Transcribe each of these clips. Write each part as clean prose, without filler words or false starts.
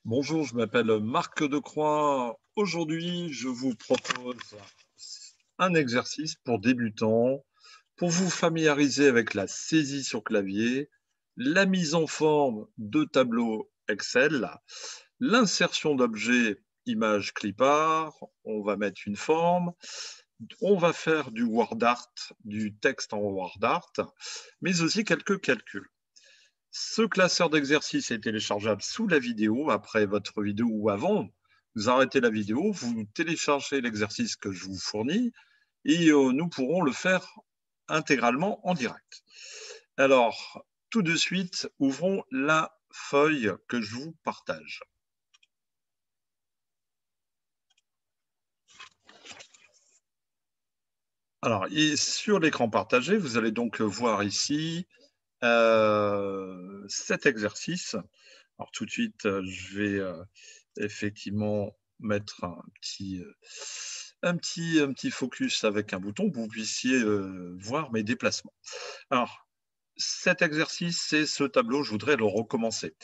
Bonjour, je m'appelle Marc Decroix. Aujourd'hui, je vous propose un exercice pour débutants, pour vous familiariser avec la saisie sur clavier, la mise en forme de tableaux Excel, l'insertion d'objets images clipart, on va mettre une forme, on va faire du word art, du texte en word art, mais aussi quelques calculs. Ce classeur d'exercices est téléchargeable sous la vidéo, après votre vidéo ou avant. Vous arrêtez la vidéo, vous téléchargez l'exercice que je vous fournis et nous pourrons le faire intégralement en direct. Alors, tout de suite, ouvrons la feuille que je vous partage. Alors, et sur l'écran partagé, vous allez donc voir ici cet exercice. Alors, tout de suite, je vais effectivement mettre un petit focus avec un bouton pour que vous puissiez voir mes déplacements. Alors, cet exercice, c'est ce tableau, je voudrais le recommencer.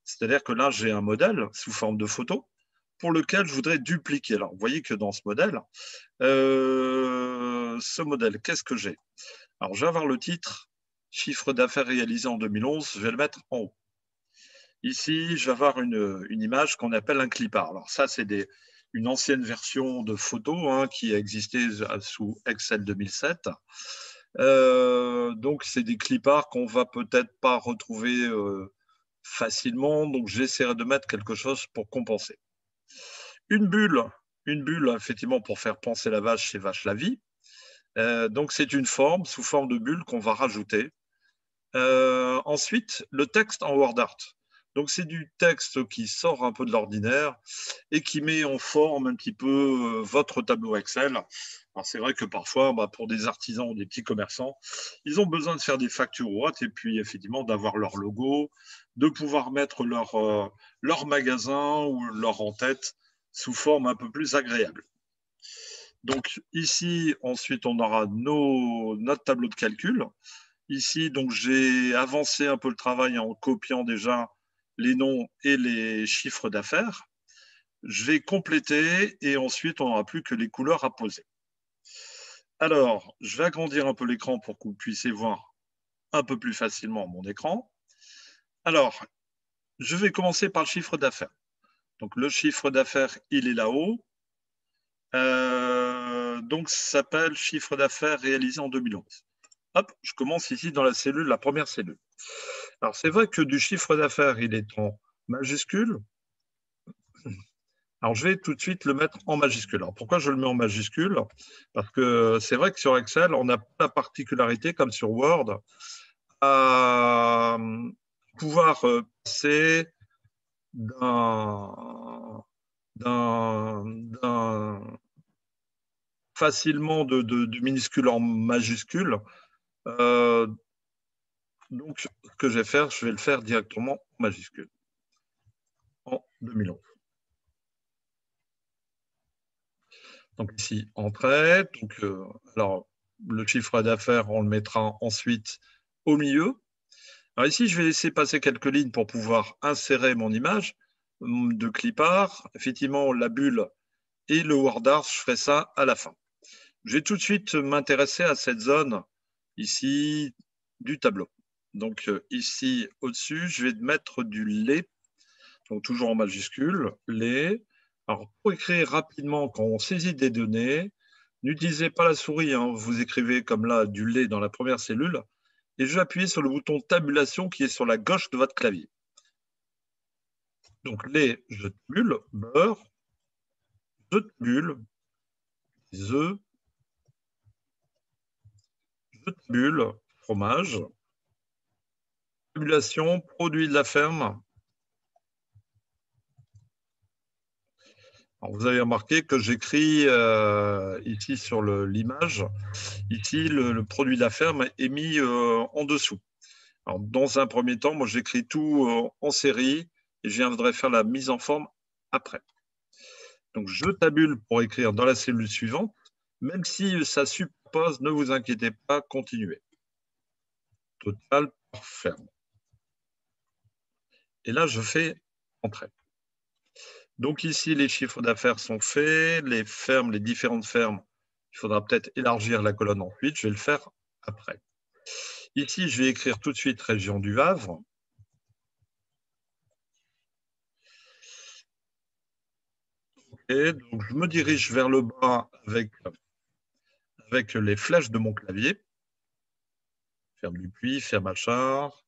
C'est-à-dire que là, j'ai un modèle sous forme de photo pour lequel je voudrais dupliquer. Alors, vous voyez que dans ce modèle, qu'est-ce que j'ai? Alors, je vais avoir le titre, chiffre d'affaires réalisé en 2011, je vais le mettre en haut. Ici, je vais avoir une image qu'on appelle un clipart. Alors ça, c'est une ancienne version de photo qui existait sous Excel 2007. Donc, c'est des cliparts qu'on va peut-être pas retrouver facilement. Donc, j'essaierai de mettre quelque chose pour compenser. Une bulle, effectivement, pour faire penser la vache, c'est vache la vie. Donc, c'est une forme, sous forme de bulle qu'on va rajouter. Ensuite, le texte en word art. Donc, c'est du texte qui sort un peu de l'ordinaire et qui met en forme un petit peu votre tableau Excel. Alors, c'est vrai que parfois, pour des artisans ou des petits commerçants, ils ont besoin de faire des factures ou autres et puis effectivement d'avoir leur logo, de pouvoir mettre leur magasin ou leur en-tête sous forme un peu plus agréable. Donc, ici, ensuite, on aura notre tableau de calcul. Ici, donc, j'ai avancé un peu le travail en copiant déjà les noms et les chiffres d'affaires. Je vais compléter et ensuite, on n'aura plus que les couleurs à poser. Alors, je vais agrandir un peu l'écran pour que vous puissiez voir un peu plus facilement mon écran. Alors, je vais commencer par le chiffre d'affaires. Donc, le chiffre d'affaires, il est là-haut. Donc, ça s'appelle chiffre d'affaires réalisé en 2011. Hop, je commence ici dans la première cellule. Alors, c'est vrai que du chiffre d'affaires, il est en majuscule. Alors, je vais tout de suite le mettre en majuscule. Alors, pourquoi je le mets en majuscule? Parce que c'est vrai que sur Excel, on n'a pas la particularité, comme sur Word, à pouvoir passer d'un facilement du minuscule en majuscule. Donc, ce que je vais faire, je vais le faire directement en majuscule en 2011. Donc ici, entrée. Donc, alors, le chiffre d'affaires, on le mettra ensuite au milieu. Alors ici, je vais laisser passer quelques lignes pour pouvoir insérer mon image de clipart. Effectivement, la bulle et le word art, je ferai ça à la fin. Je vais tout de suite m'intéresser à cette zone ici du tableau. Donc ici, au-dessus, je vais mettre du lait, donc toujours en majuscule, lait. Alors, pour écrire rapidement, quand on saisit des données, n'utilisez pas la souris, vous écrivez comme là du lait dans la première cellule, et je vais appuyer sur le bouton tabulation qui est sur la gauche de votre clavier. Donc, lait, je tabule, beurre, je tabule, œufs, je tabule, fromage, tabulation, produit de la ferme. Alors, vous avez remarqué que j'écris ici sur l'image, ici le produit de la ferme est mis en dessous. Alors, dans un premier temps, moi j'écris tout en série et je viendrai faire la mise en forme après. Donc je tabule pour écrire dans la cellule suivante, même si ça suppose, ne vous inquiétez pas, continuez. Total par ferme. Et là, je fais entrée. Donc ici, les chiffres d'affaires sont faits, les fermes, les différentes fermes. Il faudra peut-être élargir la colonne ensuite, je vais le faire après. Ici, je vais écrire tout de suite région du Havre. Et donc, je me dirige vers le bas avec les flèches de mon clavier. Ferme du Puy, ferme Achard.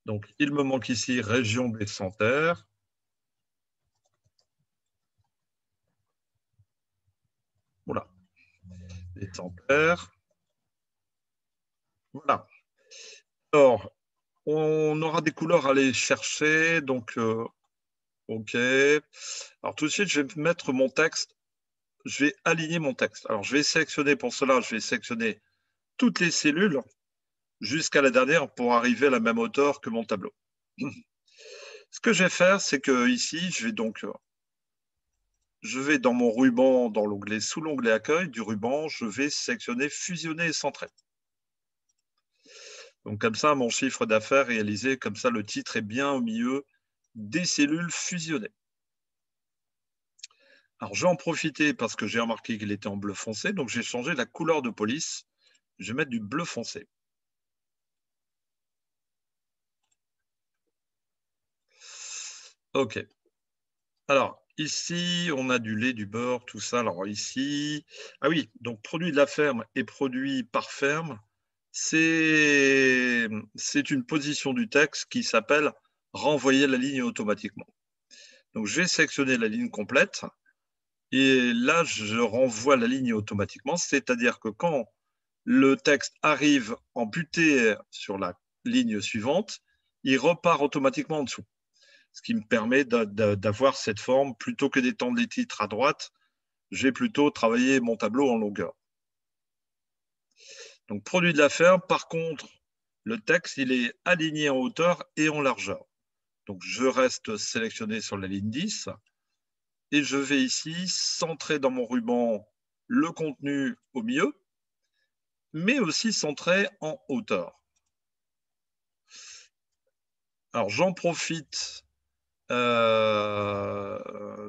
Donc, il me manque ici région des Santerres. Voilà, des Santerres. Voilà. Alors, on aura des couleurs à aller chercher. Donc, OK. Alors, tout de suite, je vais mettre mon texte. Je vais aligner mon texte. Alors, je vais sélectionner pour cela, je vais sélectionner toutes les cellules jusqu'à la dernière pour arriver à la même hauteur que mon tableau. Ce que je vais faire, c'est que ici, je vais dans mon ruban, dans l'onglet, sous l'onglet accueil du ruban, je vais sélectionner fusionner et centrer. Donc comme ça, mon chiffre d'affaires réalisé, comme ça, le titre est bien au milieu des cellules fusionnées. Alors je vais en profiter parce que j'ai remarqué qu'il était en bleu foncé, donc j'ai changé la couleur de police. Je vais mettre du bleu foncé. OK. Alors, ici, on a du lait, du beurre, tout ça. Alors ici, ah oui, donc produit de la ferme et produit par ferme, c'est une position du texte qui s'appelle renvoyer la ligne automatiquement. Donc, je vais sélectionner la ligne complète et là, je renvoie la ligne automatiquement, c'est-à-dire que quand le texte arrive en butée sur la ligne suivante, il repart automatiquement en dessous, ce qui me permet d'avoir cette forme. Plutôt que d'étendre les titres à droite, j'ai plutôt travaillé mon tableau en longueur. Donc, produit de la ferme, par contre, le texte, il est aligné en hauteur et en largeur. Donc, je reste sélectionné sur la ligne 10 et je vais ici centrer dans mon ruban le contenu au milieu, mais aussi centrer en hauteur. Alors, j'en profite.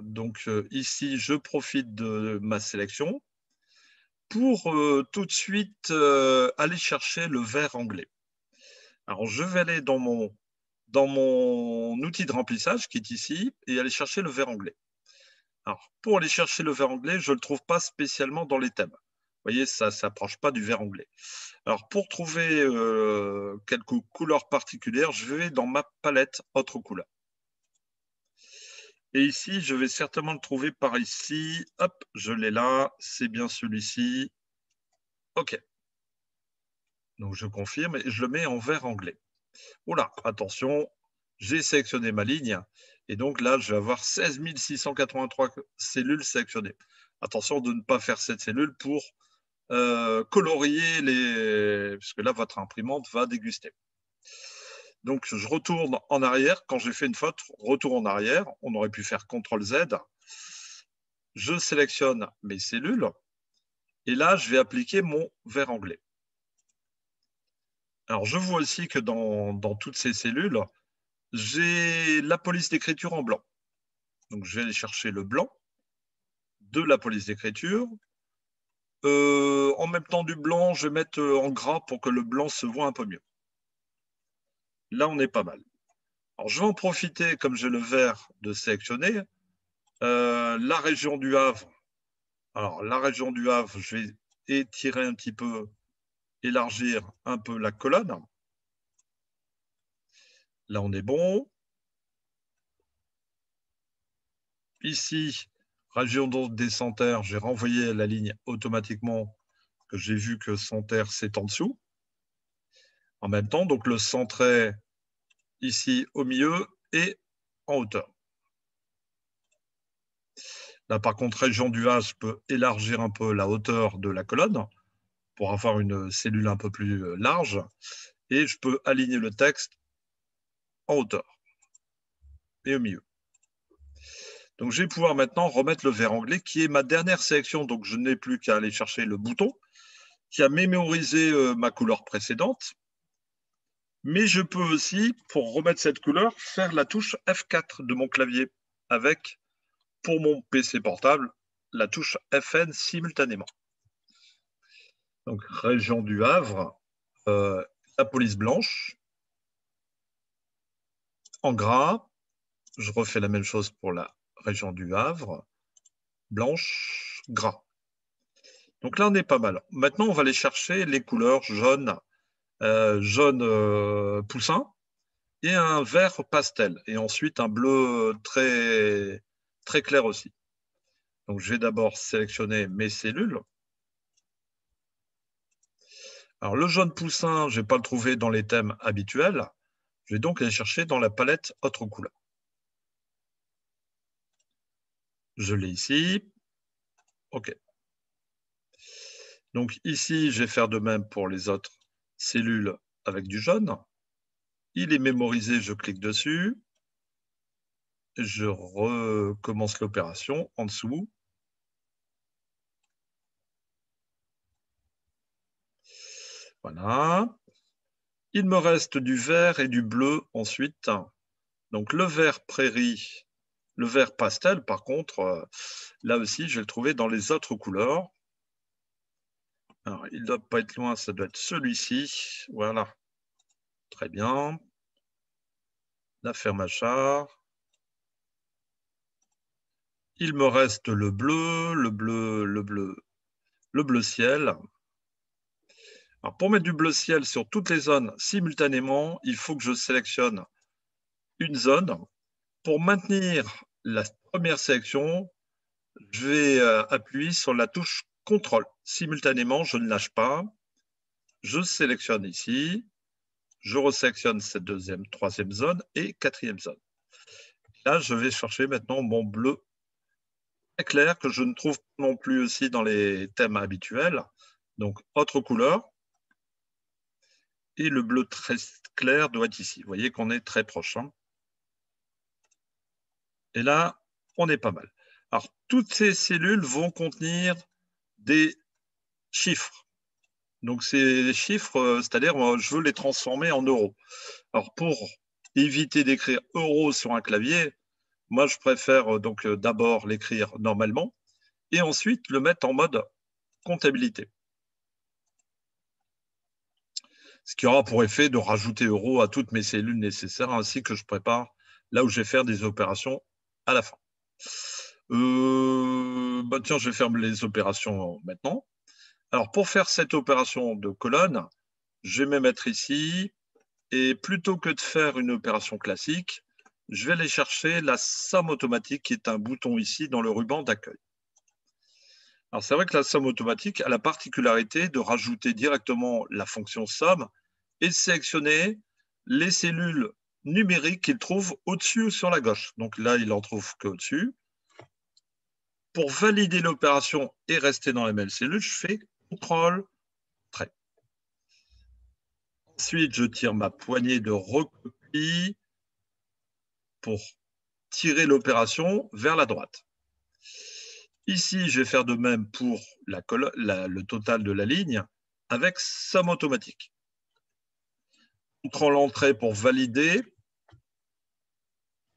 Donc, ici, je profite de ma sélection pour tout de suite aller chercher le vert anglais. Alors, je vais aller dans mon outil de remplissage qui est ici et aller chercher le vert anglais. Alors, pour aller chercher le vert anglais, je ne le trouve pas spécialement dans les thèmes. Vous voyez, ça ne s'approche pas du vert anglais. Alors, pour trouver quelques couleurs particulières, je vais dans ma palette autre couleur. Et ici, je vais certainement le trouver par ici. Hop, je l'ai là. C'est bien celui-ci. OK. Donc, je confirme et je le mets en vert anglais. Oula, attention, j'ai sélectionné ma ligne. Et donc là, je vais avoir 16 683 cellules sélectionnées. Attention de ne pas faire cette cellule pour colorier les... Puisque là, votre imprimante va déguster. Donc, je retourne en arrière. Quand j'ai fait une faute, retour en arrière. On aurait pu faire CTRL-Z. Je sélectionne mes cellules. Et là, je vais appliquer mon vert anglais. Alors, je vois aussi que dans toutes ces cellules, j'ai la police d'écriture en blanc. Donc, je vais aller chercher le blanc de la police d'écriture. En même temps du blanc, je vais mettre en gras pour que le blanc se voit un peu mieux. Là, on est pas mal. Alors, je vais en profiter, comme j'ai le vert, de sélectionner la région du Havre. Alors, la région du Havre, je vais étirer un petit peu, élargir un peu la colonne. Là, on est bon. Ici, région des Santerres, j'ai renvoyé la ligne automatiquement, que j'ai vu que Santerre, c'est en dessous. En même temps, donc le centré ici au milieu et en hauteur. Là, par contre, région du Havre, je peux élargir un peu la hauteur de la colonne pour avoir une cellule un peu plus large. Et je peux aligner le texte en hauteur et au milieu. Donc, je vais pouvoir maintenant remettre le vert anglais, qui est ma dernière sélection. Donc, je n'ai plus qu'à aller chercher le bouton qui a mémorisé ma couleur précédente. Mais je peux aussi, pour remettre cette couleur, faire la touche F4 de mon clavier avec pour mon PC portable, la touche FN simultanément. Donc, région du Havre, la police blanche, en gras. Je refais la même chose pour la région du Havre, blanche, gras. Donc là, on est pas mal. Maintenant, on va aller chercher les couleurs jaune, jaune poussin et un vert pastel. Et ensuite, un bleu très, très clair aussi. Donc, je vais d'abord sélectionner mes cellules. Alors, le jaune poussin, je ne vais pas le trouver dans les thèmes habituels. Je vais donc aller chercher dans la palette autre couleur. Je l'ai ici. OK. Donc ici, je vais faire de même pour les autres cellules avec du jaune. Il est mémorisé, je clique dessus. Je recommence l'opération en dessous. Voilà. Il me reste du vert et du bleu ensuite. Donc le vert prairie, le vert pastel, par contre, là aussi, je vais le trouver dans les autres couleurs. Alors, il ne doit pas être loin, ça doit être celui-ci. Voilà. Très bien. La ferme à char. Il me reste le bleu, le bleu, le bleu, le bleu ciel. Alors, pour mettre du bleu ciel sur toutes les zones simultanément, il faut que je sélectionne une zone. Pour maintenir la première sélection, je vais appuyer sur la touche CTRL. Simultanément, je ne lâche pas. Je sélectionne ici. Je resélectionne cette deuxième, troisième zone et quatrième zone. Là, je vais chercher maintenant mon bleu très clair que je ne trouve pas non plus aussi dans les thèmes habituels. Donc, autre couleur. Et le bleu très clair doit être ici. Vous voyez qu'on est très proche. Hein. Et là, on est pas mal. Alors, toutes ces cellules vont contenir des chiffres. Donc, ces chiffres, c'est-à-dire, je veux les transformer en euros. Alors, pour éviter d'écrire euros sur un clavier, moi, je préfère donc d'abord l'écrire normalement et ensuite le mettre en mode comptabilité. Ce qui aura pour effet de rajouter euros à toutes mes cellules nécessaires ainsi que je prépare là où je vais faire des opérations à la fin. Tiens, je vais faire les opérations maintenant. Alors, pour faire cette opération de colonne, je vais me mettre ici et plutôt que de faire une opération classique, je vais aller chercher la somme automatique qui est un bouton ici dans le ruban d'accueil. Alors, c'est vrai que la somme automatique a la particularité de rajouter directement la fonction somme et de sélectionner les cellules numériques qu'il trouve au-dessus ou sur la gauche. Donc là, il en trouve qu'au-dessus. Pour valider l'opération et rester dans la même cellule, je fais CTRL trait. Ensuite, je tire ma poignée de recopie pour tirer l'opération vers la droite. Ici, je vais faire de même pour le total de la ligne avec somme automatique. CTRL entrée pour valider.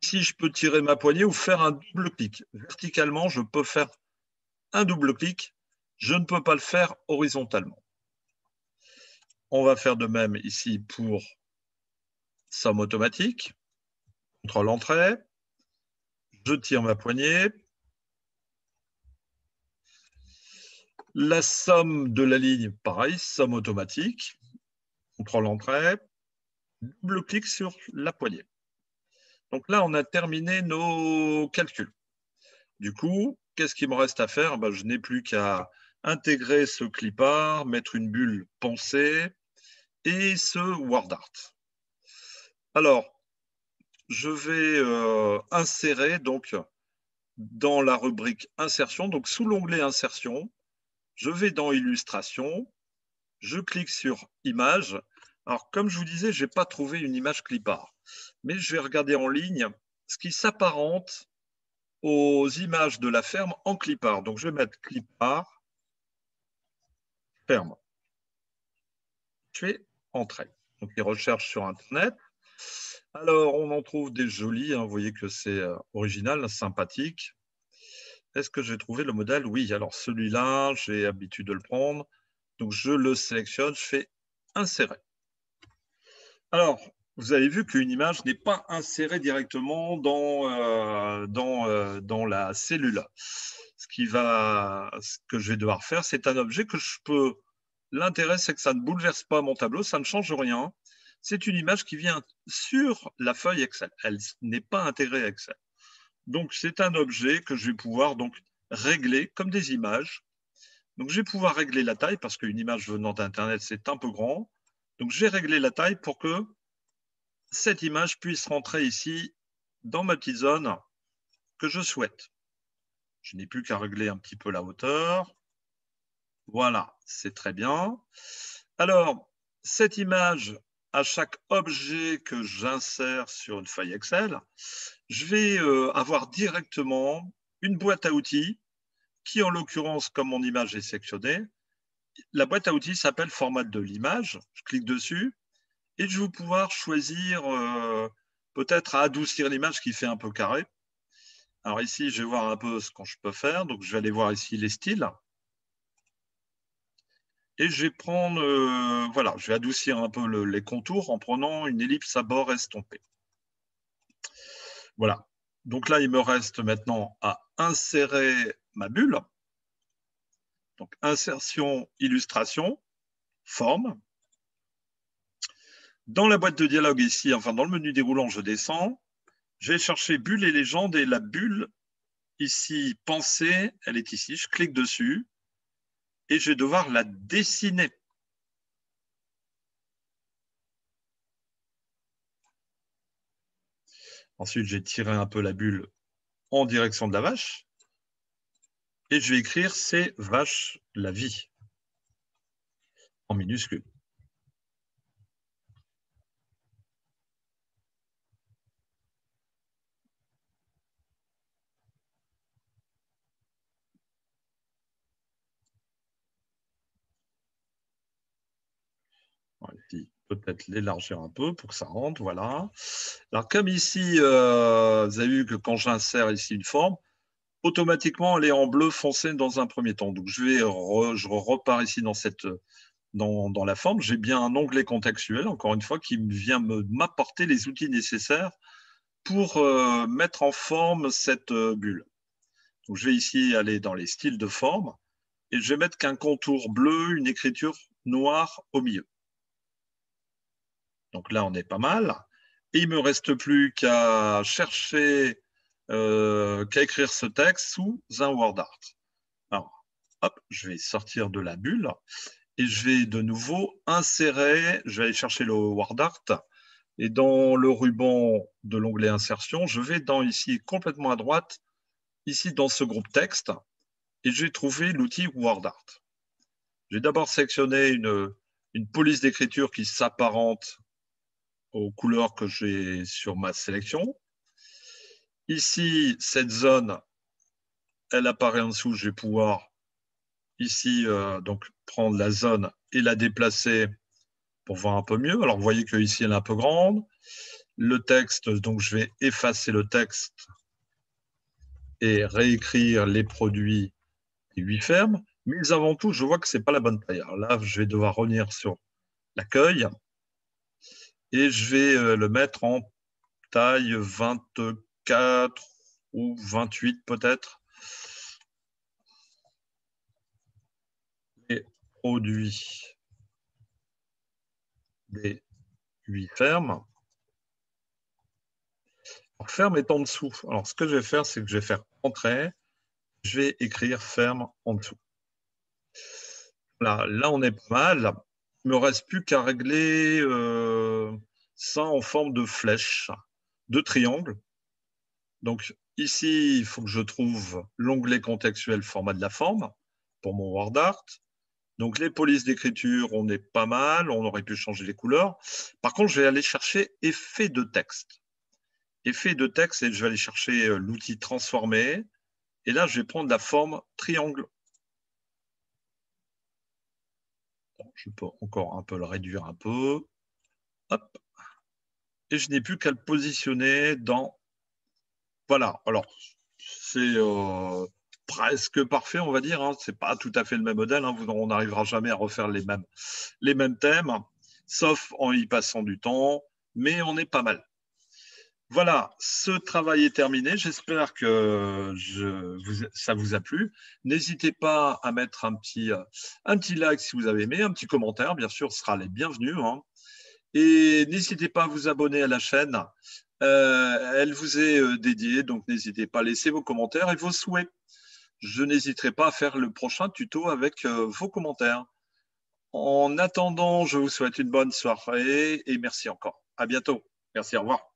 Ici, je peux tirer ma poignée ou faire un double clic. Verticalement, je peux faire un double clic. Je ne peux pas le faire horizontalement. On va faire de même ici pour somme automatique. CTRL entrée. Je tire ma poignée. La somme de la ligne, pareil, somme automatique. CTRL entrée. Double clic sur la poignée. Donc là, on a terminé nos calculs. Du coup, qu'est-ce qu'il me reste à faire? Je n'ai plus qu'à intégrer ce clipart, mettre une bulle pensée et ce WordArt. Alors, je vais insérer donc dans la rubrique insertion, donc sous l'onglet insertion, je vais dans illustration, je clique sur image. Alors, comme je vous disais, je n'ai pas trouvé une image clipart, mais je vais regarder en ligne ce qui s'apparente aux images de la ferme en clipart. Donc, je vais mettre clipart, ferme. Je fais entrée. Donc, les recherches sur Internet. Alors, on en trouve des jolies. Hein, vous voyez que c'est original, sympathique. Est-ce que j'ai trouvé le modèle? Oui, alors celui-là, j'ai l'habitude de le prendre. Donc, je le sélectionne, je fais insérer. Alors, vous avez vu qu'une image n'est pas insérée directement dans la cellule. Ce que je vais devoir faire, c'est un objet que je peux. L'intérêt, c'est que ça ne bouleverse pas mon tableau, ça ne change rien. C'est une image qui vient sur la feuille Excel. Elle n'est pas intégrée à Excel. Donc, c'est un objet que je vais pouvoir donc régler comme des images. Donc, je vais pouvoir régler la taille parce qu'une image venant d'Internet, c'est un peu grand. Donc, j'ai réglé la taille pour que cette image puisse rentrer ici dans ma petite zone que je souhaite. Je n'ai plus qu'à régler un petit peu la hauteur. Voilà, c'est très bien. Alors, cette image, à chaque objet que j'insère sur une feuille Excel, je vais avoir directement une boîte à outils qui, en l'occurrence, comme mon image est sectionnée, la boîte à outils s'appelle format de l'image. Je clique dessus et je vais pouvoir choisir peut-être à adoucir l'image qui fait un peu carré. Alors ici, je vais voir un peu ce que je peux faire. Donc, je vais aller voir ici les styles. Et je vais prendre, voilà, je vais adoucir un peu les contours en prenant une ellipse à bord estompée. Voilà. Donc là, il me reste maintenant à insérer ma bulle. Donc, insertion, illustration, forme. Dans la boîte de dialogue ici, enfin dans le menu déroulant, je descends. Je vais chercher bulle et légende et la bulle ici, pensée, elle est ici. Je clique dessus et je vais devoir la dessiner. Ensuite, j'ai tiré un peu la bulle en direction de la vache et je vais écrire c'est vache la vie en minuscule. Voilà, peut-être l'élargir un peu pour que ça rentre, voilà. Alors comme ici, vous avez vu que quand j'insère ici une forme, automatiquement elle est en bleu foncé dans un premier temps. Donc je repars ici dans la forme. J'ai bien un onglet contextuel, encore une fois, qui vient m'apporter les outils nécessaires pour mettre en forme cette bulle. Donc je vais ici aller dans les styles de forme et je vais mettre qu'un contour bleu, une écriture noire au milieu. Donc là, on est pas mal. Et il ne me reste plus qu'à chercher, qu'à écrire ce texte sous un word art. Alors, hop, je vais sortir de la bulle et je vais de nouveau insérer, je vais aller chercher le word art et dans le ruban de l'onglet insertion, je vais dans ici complètement à droite, ici dans ce groupe texte et je vais trouver l'outil word art. J'ai d'abord sélectionné une police d'écriture qui s'apparente aux couleurs que j'ai sur ma sélection. Ici, cette zone, elle apparaît en dessous. Je vais pouvoir ici donc prendre la zone et la déplacer pour voir un peu mieux. Alors, vous voyez qu'ici, elle est un peu grande. Le texte, donc je vais effacer le texte et réécrire les produits des 8 fermes. Mais avant tout, je vois que ce n'est pas la bonne taille. Alors là, je vais devoir revenir sur l'accueil et je vais le mettre en taille 24 ou 28 peut-être. Les produits des 8 fermes. Alors, ferme est en dessous. Alors, ce que je vais faire, c'est que je vais faire entrée. Je vais écrire ferme en dessous. Là, on est pas mal. Il ne me reste plus qu'à régler ça en forme de flèche, de triangle. Donc, ici, il faut que je trouve l'onglet contextuel format de la forme pour mon word art. Donc, les polices d'écriture, on est pas mal. On aurait pu changer les couleurs. Par contre, je vais aller chercher effet de texte. Effet de texte, et je vais aller chercher l'outil transformer. Et là, je vais prendre la forme triangle. Bon, je peux encore un peu le réduire un peu. Hop. Et je n'ai plus qu'à le positionner dans... Voilà. Alors, c'est presque parfait, on va dire. Hein. Ce n'est pas tout à fait le même modèle. Hein. On n'arrivera jamais à refaire les mêmes thèmes, sauf en y passant du temps, mais on est pas mal. Voilà, ce travail est terminé. J'espère que ça vous a plu. N'hésitez pas à mettre un petit like si vous avez aimé, un petit commentaire, bien sûr, sera les bienvenus. Hein. Et n'hésitez pas à vous abonner à la chaîne. Elle vous est dédiée, donc n'hésitez pas à laisser vos commentaires et vos souhaits. Je n'hésiterai pas à faire le prochain tuto avec vos commentaires. En attendant, je vous souhaite une bonne soirée et merci encore. À bientôt. Merci, au revoir.